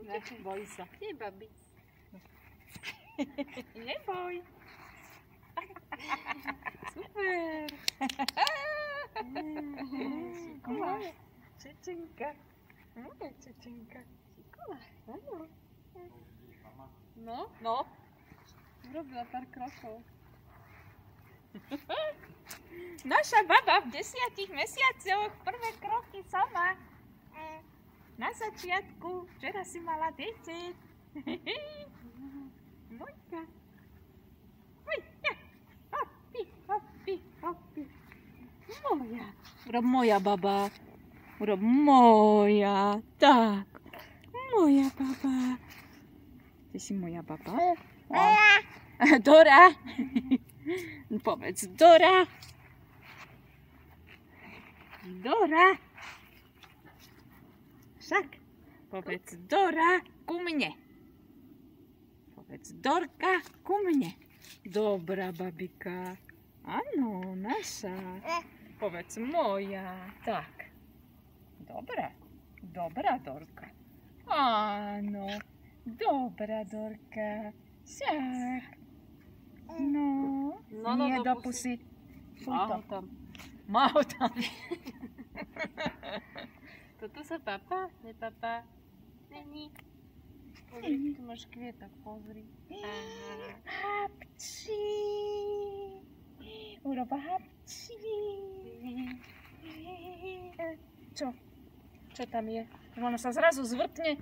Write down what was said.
Neboj sa. Nie, babi. Neboj. Super. Čečenka. Moja čečenka. Áno. No, No. urobila pár krokov. Naša baba v 10 mesiacoch prvé kroky sama. Na začiatku, včera si mala 10. Mojka. Mojka. Hopi, hopi, hopi. Moja. Urob moja baba. Urob moja. Tak. Moja baba. Ty si moja baba? Dora. Povedz Dora. Dora. Však. Povedz Dora ku mne. Povedz Dorka ku mne. Dobrá babika. Áno, naša. Povedz moja. Tak. Dobrá. Dobrá Dorka. Áno. Dobrá Dorka. Však. No. Nie do pusy. Má ho tam. Má ho tam. Toto sa papá? Nepapá? Není. Pozri, tu máš kvietok, pozri. Hapči. Urob hapči. Čo? Čo tam je? Ono sa zrazu zvrtne